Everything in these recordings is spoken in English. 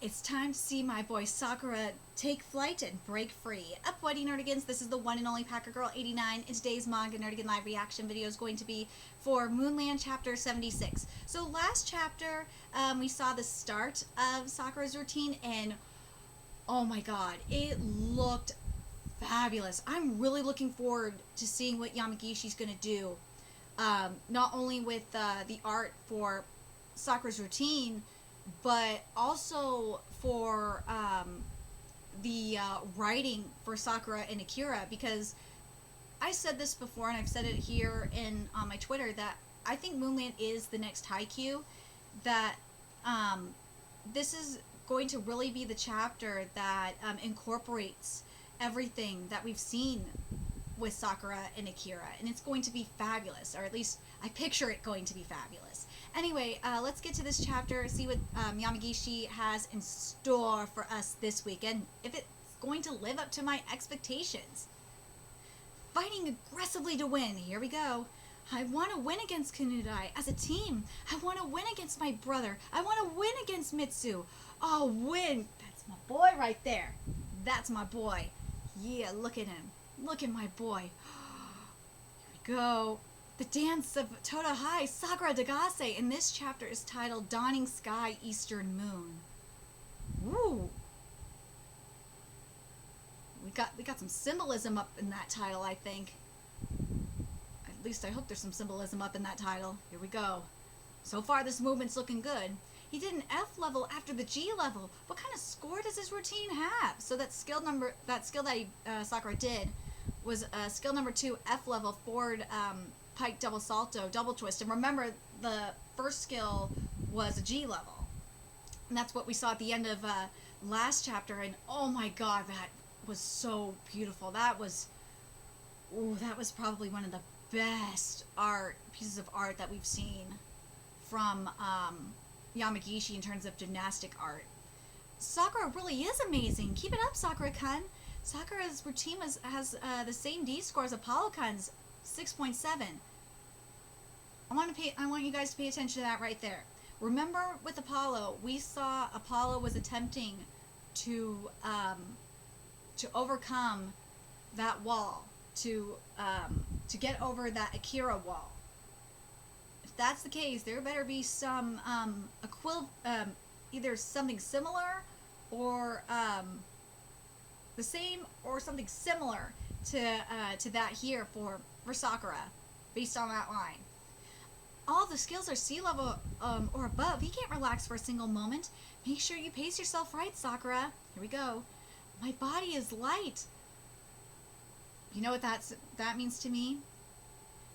It's time to see my boy Sakura take flight and break free. Up, Whitey Nerdigans, this is the one and only Packer Girl 89, and today's Manga Nerdigan live reaction video is going to be for Moonland Chapter 76. So last chapter, we saw the start of Sakura's routine, and oh my god, it looked fabulous. I'm really looking forward to seeing what Yamagishi's going to do, not only with the art for Sakura's routine, but also for the writing for Sakura and Akira, because I said this before and I've said it here on my Twitter that I think Moonland is the next Haikyuu, that this is going to really be the chapter that incorporates everything that we've seen with Sakura and Akira, and it's going to be fabulous, or at least I picture it going to be fabulous. Anyway, let's get to this chapter, see what Yamagishi has in store for us this week, and if it's going to live up to my expectations. Fighting aggressively to win. Here we go. I want to win against Kunudai as a team. I want to win against my brother. I want to win against Mitsu. Oh, win. That's my boy right there. That's my boy. Yeah, look at him. Look at my boy. Here we go. The Dance of Toda High, Sakura Degase, in this chapter is titled Dawning Sky, Eastern Moon. Ooh. We got some symbolism up in that title, I think. At least I hope there's some symbolism up in that title. Here we go. So far, this movement's looking good. He did an F level after the G level. What kind of score does his routine have? So that skill that Sakura did was skill number 2, F level, forward pike double salto, double twist. And remember, the first skill was a G level. And that's what we saw at the end of last chapter. And oh my god, that was so beautiful. That was probably one of the best pieces of art that we've seen from Yamagishi in terms of gymnastic art. Sakura really is amazing. Keep it up, Sakura-kun. Sakura's routine has the same D score as Apollo-kun's, 6.7. I want you guys to pay attention to that right there. Remember, with Apollo, we saw Apollo was attempting to overcome that wall, to get over that Akira wall. If that's the case, there better be some either something similar or the same or something similar to that here for Sakura, based on that line. All the skills are sea level or above. He can't relax for a single moment. Make sure you pace yourself right, Sakura. Here we go. My body is light. You know what that means to me?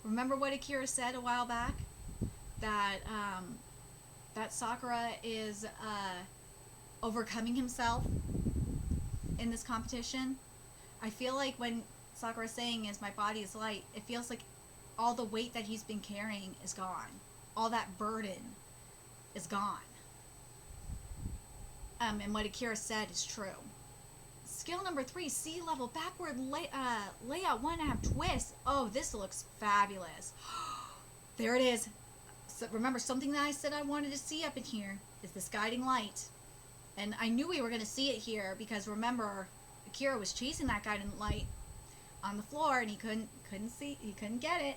Remember what Akira said a while back? That Sakura is overcoming himself in this competition. I feel like when Sakura's saying is my body is light, it feels like all the weight that he's been carrying is gone. All that burden is gone. And what Akira said is true. Skill number 3, sea level backward layout 1.5 twist. Oh, this looks fabulous. There it is. So remember, something that I said I wanted to see up in here is this guiding light. And I knew we were going to see it here because remember, Akira was chasing that guiding light on the floor and he couldn't get it.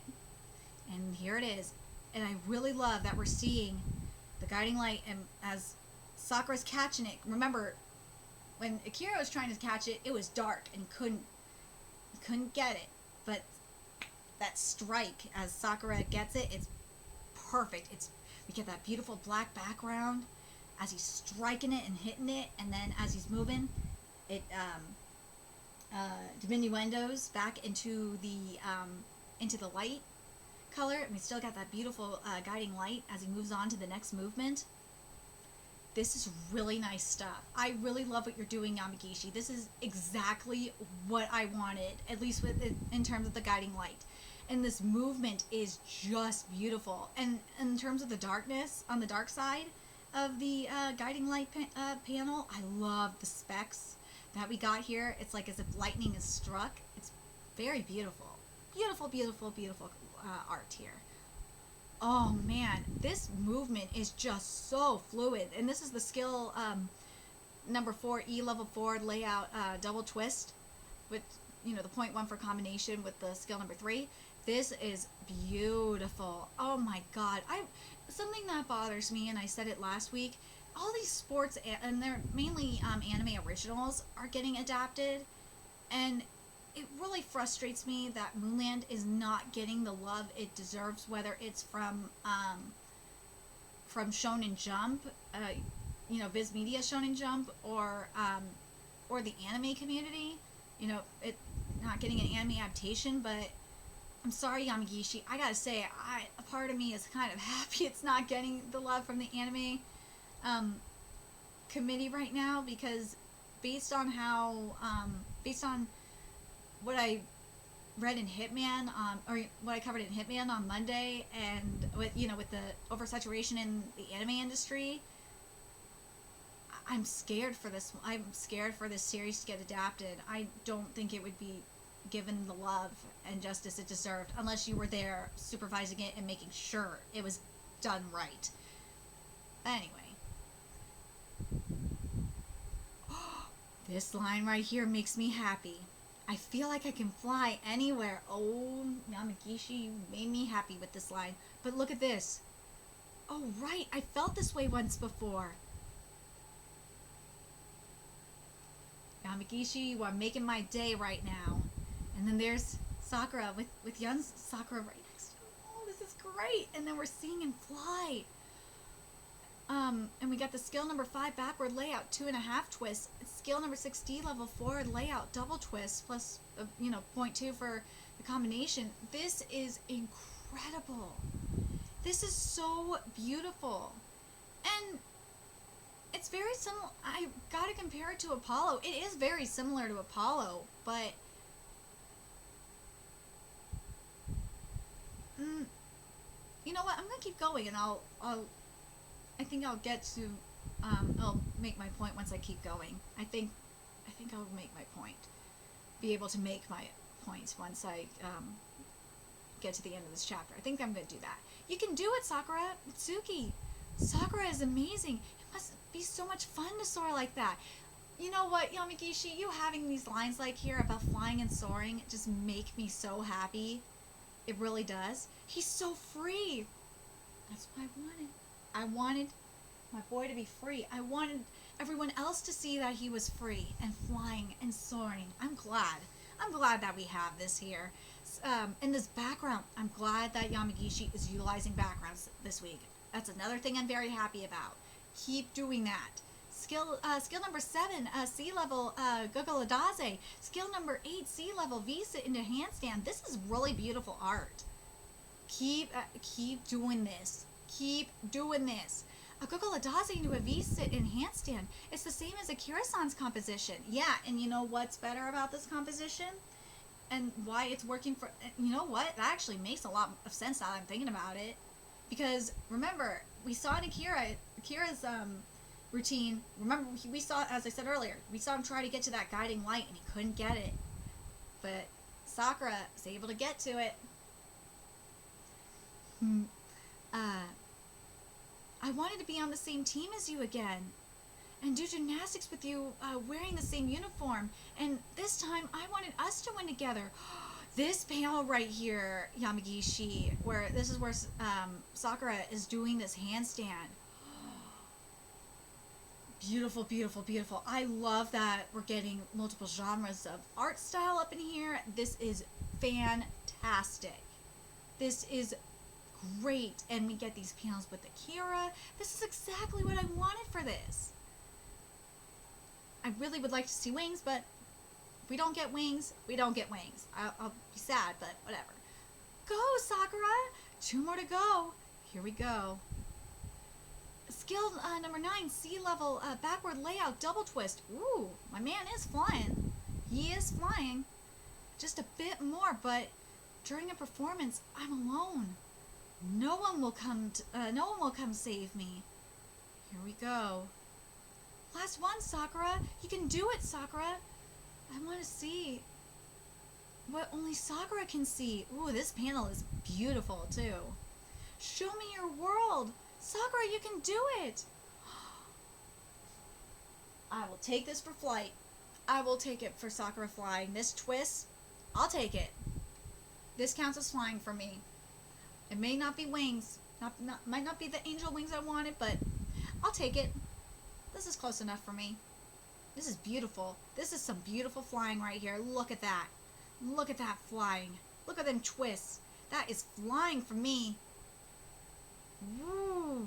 And here it is. And I really love that we're seeing the guiding light, and as Sakura's catching it, remember, when Akira was trying to catch it, it was dark and he couldn't get it. But that strike, as Sakura gets it, it's perfect. We get that beautiful black background as he's striking it and hitting it, and then as he's moving, it diminuendos back into the light color, and we still got that beautiful guiding light as he moves on to the next movement. This is really nice stuff. I really love what you're doing, Yamagishi. This is exactly what I wanted, at least in terms of the guiding light. And this movement is just beautiful. And in terms of the darkness, on the dark side of the guiding light panel, I love the specks that we got here. It's like as if lightning is struck. It's very beautiful. Beautiful, beautiful, beautiful art here. Oh man, this movement is just so fluid, and this is the skill number 4 E level 4 layout double twist with, you know, the point 1 for combination with the skill number 3. This is beautiful. Oh my god. Something that bothers me, and I said it last week, all these sports, and they're mainly anime originals, are getting adapted, and it really frustrates me that Moonland is not getting the love it deserves, whether it's from Shonen Jump, you know, Viz Media Shonen Jump, or the anime community. You know, it not getting an anime adaptation, but I'm sorry, Yamagishi. I gotta say, a part of me is kind of happy it's not getting the love from the anime committee right now, because based on what I read in Hitman, or what I covered in Hitman on Monday, and with the oversaturation in the anime industry, I'm scared for this. I'm scared for this series to get adapted. I don't think it would be given the love and justice it deserved unless you were there supervising it and making sure it was done right. Anyway. This line right here makes me happy. I feel like I can fly anywhere. Oh, Yamagishi, you made me happy with this line. But look at this. Oh, right. I felt this way once before. Yamagishi, you are making my day right now. And then there's Sakura with young Sakura right next to him. Oh, this is great. And then we're seeing him fly. And we got the skill number 5 backward layout 2.5 twists. Skill number 6 D level 4 layout double twist plus, you know, 0.2 for the combination. This is incredible. This is so beautiful. And it's very similar. I gotta compare it to Apollo. It is very similar to Apollo, but you know what? I'm gonna keep going, and I think I'll get to. I'll make my point once I keep going. I think I'll make my point. Be able to make my points once I get to the end of this chapter. I think I'm gonna do that. You can do it, Sakura. Mitsuki. Sakura is amazing. It must be so much fun to soar like that. You know what, Yamagishi? You having these lines like here about flying and soaring just make me so happy. It really does. He's so free. That's what I wanted. I wanted my boy to be free. I wanted everyone else to see that he was free and flying and soaring. I'm glad. I'm glad that we have this here. In this background, I'm glad that Yamagishi is utilizing backgrounds this week. That's another thing I'm very happy about. Keep doing that. Skill number 7, C level Gogoladaze. Skill number 8, C level V sit into handstand. This is really beautiful art. Keep doing this. Keep doing this. A Gogoladaze into a V sit in handstand. It's the same as Akira-san's composition. Yeah, and you know what's better about this composition? And why it's working for... You know what? That actually makes a lot of sense now that I'm thinking about it. Because, remember, we saw in Akira's routine, remember, we saw, as I said earlier, we saw him try to get to that guiding light, and he couldn't get it. But Sakura was able to get to it. I wanted to be on the same team as you again, and do gymnastics with you wearing the same uniform, and this time I wanted us to win together. This panel right here, Yamagishi, where this is where Sakura is doing this handstand. Beautiful, beautiful, beautiful. I love that we're getting multiple genres of art style up in here. This is fantastic. This is great. And we get these panels with Akira. This is exactly what I wanted for this. I really would like to see wings, but if we don't get wings, we don't get wings. I'll be sad, but whatever. Go, Sakura! 2 more to go. Here we go. Skill number 9, C level backward layout double twist. Ooh, my man is flying. He is flying. Just a bit more, but during a performance, I'm alone. No one will come save me. Here we go. Last one, Sakura. You can do it, Sakura. I want to see what only Sakura can see. Ooh, this panel is beautiful, too. Show me your world. Sakura, you can do it. I will take this for flight. I will take it for Sakura flying. This twist, I'll take it. This counts as flying for me. It may not be wings. Might not be the angel wings I wanted, but I'll take it. This is close enough for me. This is beautiful. This is some beautiful flying right here. Look at that. Look at that flying. Look at them twists. That is flying for me. Woo.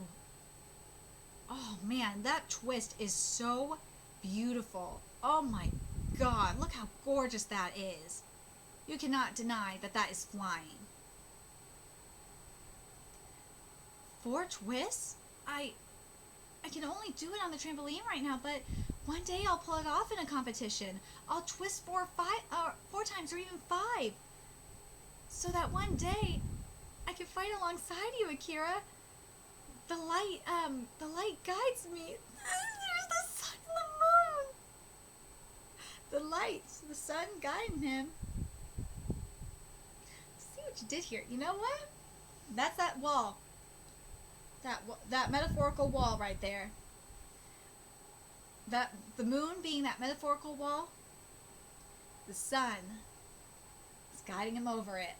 Oh man, that twist is so beautiful. Oh my god, look how gorgeous that is. You cannot deny that that is flying. 4 twists? I can only do it on the trampoline right now, but one day I'll pull it off in a competition. I'll twist 4 times or even 5. So that one day I can fight alongside you, Akira. The light guides me. There's the sun and the moon. The lights, the sun guiding him. See what you did here. You know what? That's that wall. That metaphorical wall right there. That the moon being that metaphorical wall, the sun is guiding him over it.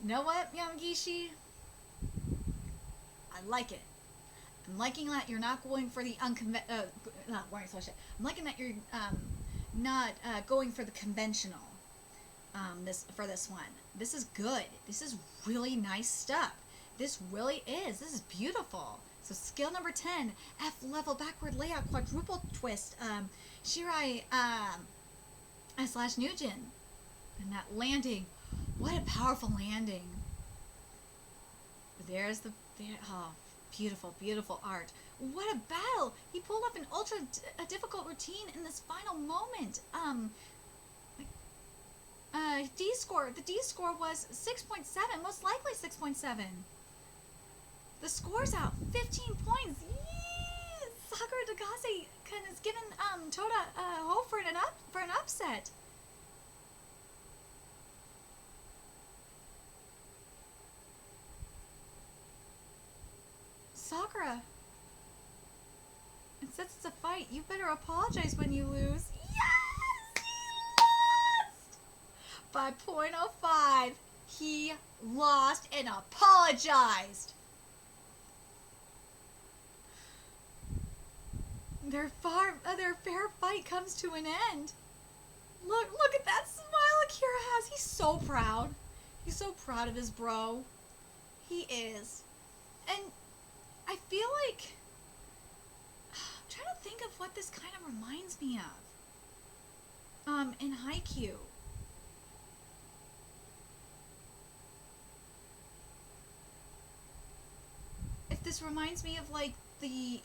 You know what, Yamagishi? I like it. I'm liking that you're not going for the not wearing sweatshirt. I'm liking that you're not going for the conventional. For this one, this is good. This is really nice stuff. This really is. This is beautiful. So skill number 10, F level backward layout quadruple twist. Shirai / Nugent. And that landing. What a powerful landing. There's the oh, beautiful, beautiful art. What a battle! He pulled off an ultra difficult routine in this final moment. D score. The D score was 6.7, most likely 6.7. The score's out, 15 points. Yee! Sakura Degase has given Toda hope for an upset. Sakura, since it's a fight, you better apologize when you lose. Yes! He lost! By .05, he lost and apologized. Their fair fight comes to an end. Look at that smile Akira has. He's so proud. He's so proud of his bro. He is. And I feel like I'm trying to think of what this kind of reminds me of. In Haikyuu. If this reminds me of like the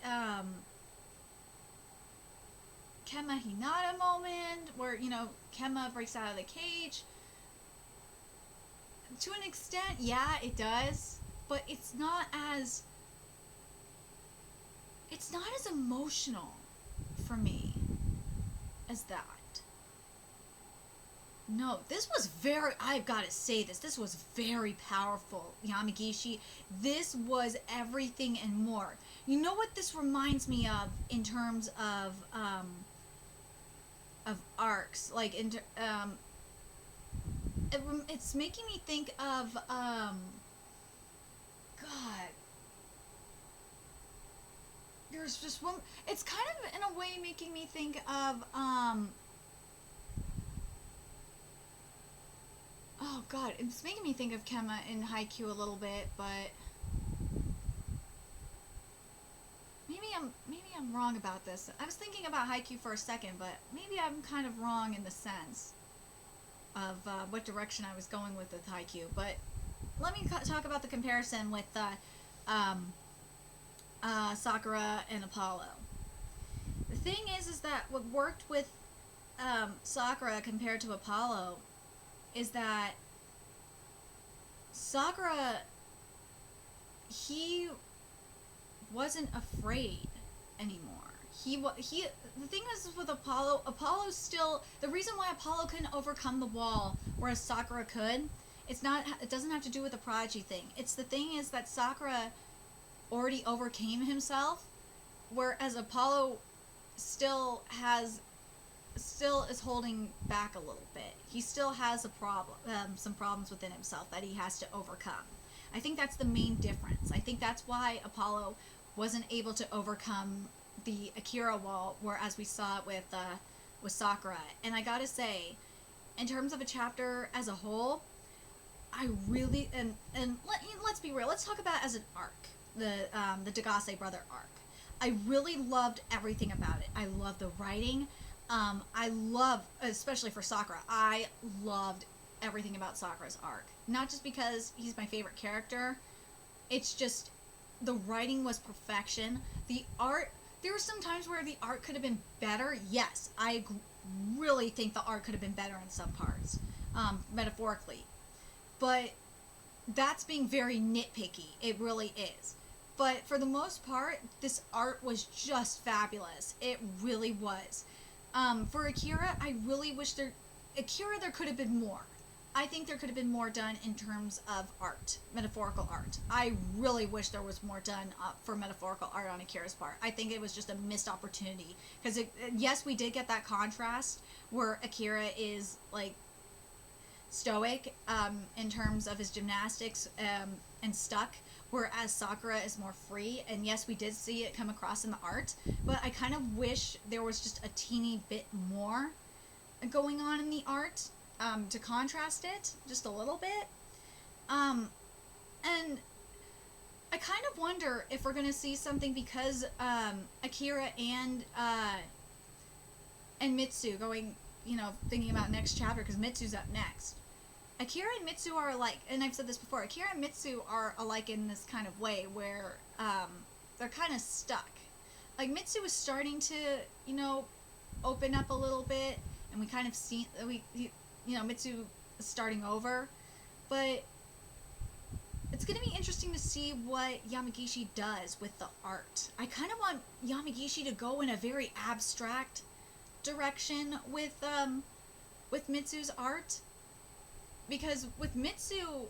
Kema Hinata moment where, you know, Kema breaks out of the cage. To an extent, yeah, it does, but it's not as emotional for me as that. No, this was I've got to say this was very powerful, Yamagishi. This was everything and more. You know what this reminds me of in terms of arcs? Like, it's making me think of, God. There's just one, it's kind of, in a way, making me think of, oh god, it's making me think of Kema in Haikyuu a little bit, but maybe I'm wrong about this. I was thinking about Haikyuu for a second, but maybe I'm kind of wrong in the sense of what direction I was going with Haikyuu. But let me talk about the comparison with Sakura and Apollo. The thing is that what worked with Sakura compared to Apollo is that Sakura, he wasn't afraid anymore. The thing is with Apollo still, the reason why Apollo couldn't overcome the wall, whereas Sakura could, it doesn't have to do with the prodigy thing. It's the thing is that Sakura already overcame himself, whereas Apollo still is holding back a little bit. He still has a problem, some problems within himself that he has to overcome. I think that's the main difference. I think that's why Apollo wasn't able to overcome the Akira wall, whereas we saw it with Sakura. And I gotta say, in terms of a chapter as a whole, I really let's be real. Let's talk about it as an arc, the Degase brother arc. I really loved everything about it. I love the writing. I love, especially for Sakura, I loved everything about Sakura's arc. Not just because he's my favorite character. It's just the writing was perfection. The art, there were some times where the art could have been better. Yes, I really think the art could have been better in some parts, metaphorically. But that's being very nitpicky. It really is. But for the most part, this art was just fabulous. It really was. For Akira, I really wish there could have been more. I think there could have been more done in terms of art, metaphorical art. I really wish there was more done for metaphorical art on Akira's part. I think it was just a missed opportunity. Because, yes, we did get that contrast where Akira is, like, stoic in terms of his gymnastics and stuck, whereas Sakura is more free. And yes, we did see it come across in the art, but I kind of wish there was just a teeny bit more going on in the art to contrast it just a little bit. And I kind of wonder if we're going to see something, because Akira and Mitsu going, thinking about next chapter, because Mitsu's up next. Akira and Mitsu are alike, and I've said this before, Akira and Mitsu are alike in this kind of way where they're kind of stuck. Like, Mitsu is starting to, open up a little bit, and we kind of see, Mitsu is starting over, but it's going to be interesting to see what Yamagishi does with the art. I kind of want Yamagishi to go in a very abstract direction with Mitsu's art. Because with Mitsu,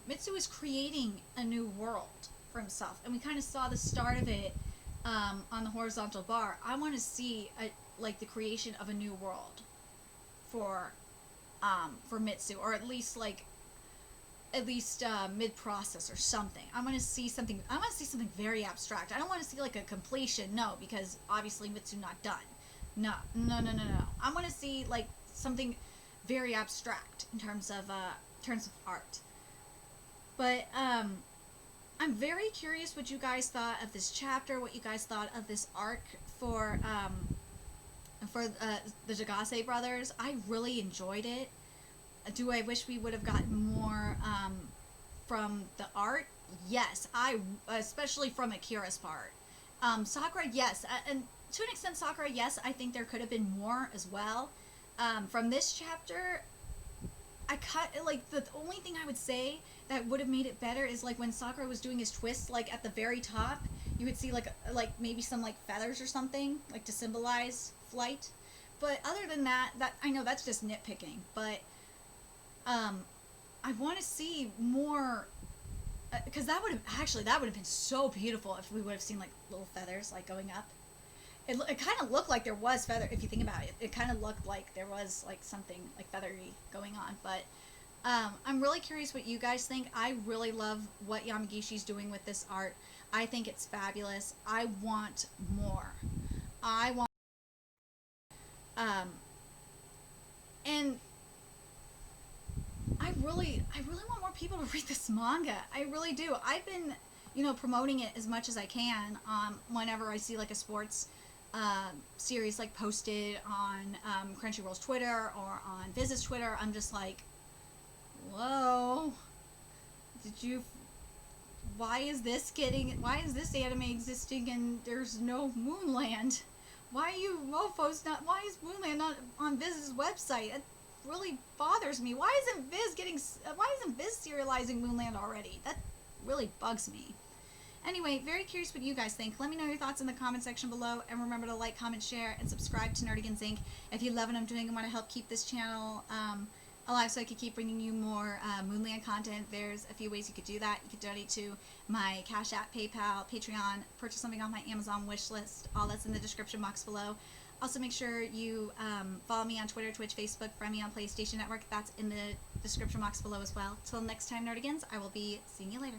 Mitsu is creating a new world for himself, and we kind of saw the start of it on the horizontal bar. I want to see the creation of a new world for Mitsu, or at least mid-process or something. I want to see something. I want to see something very abstract. I don't want to see like a completion. No, because obviously Mitsu not done. No. I want to see like something very abstract in terms of art. But I'm very curious what you guys thought of this chapter, what you guys thought of this arc for the Degase brothers. I really enjoyed it. Do I wish we would have gotten more from the art? Yes, especially from Akira's part. Sakura, yes, and to an extent Sakura, yes, I think there could have been more as well. From this chapter, the only thing I would say that would have made it better is like when Sakura was doing his twist, like at the very top, you would see like maybe some like feathers or something, like to symbolize flight. But other than that, I know that's just nitpicking, but I want to see more, because that would have been so beautiful if we would have seen like little feathers like going up. It kind of looked like there was feather, if you think about it. It kind of looked like there was like something like feathery going on. But I'm really curious what you guys think. I really love what Yamagishi's doing with this art. I think it's fabulous. I want more. And I really want more people to read this manga. I really do. I've been, promoting it as much as I can whenever I see like a sports series like posted on Crunchyroll's Twitter or on Viz's Twitter. I'm just like, whoa, why is this anime existing and there's no Moonland? Why is Moonland not on Viz's website? It really bothers me. Why isn't Viz serializing Moonland already? That really bugs me. Anyway, very curious what you guys think. Let me know your thoughts in the comment section below, and remember to like, comment, share, and subscribe to Nerdigans Inc. if you love what I'm doing and want to help keep this channel alive so I could keep bringing you more Moonland content. There's a few ways you could do that. You could donate to my Cash App, PayPal, Patreon, purchase something off my Amazon wish list. All that's in the description box below. Also, make sure you follow me on Twitter, Twitch, Facebook, friend me on PlayStation Network. That's in the description box below as well. Till next time, Nerdigans, I will be seeing you later.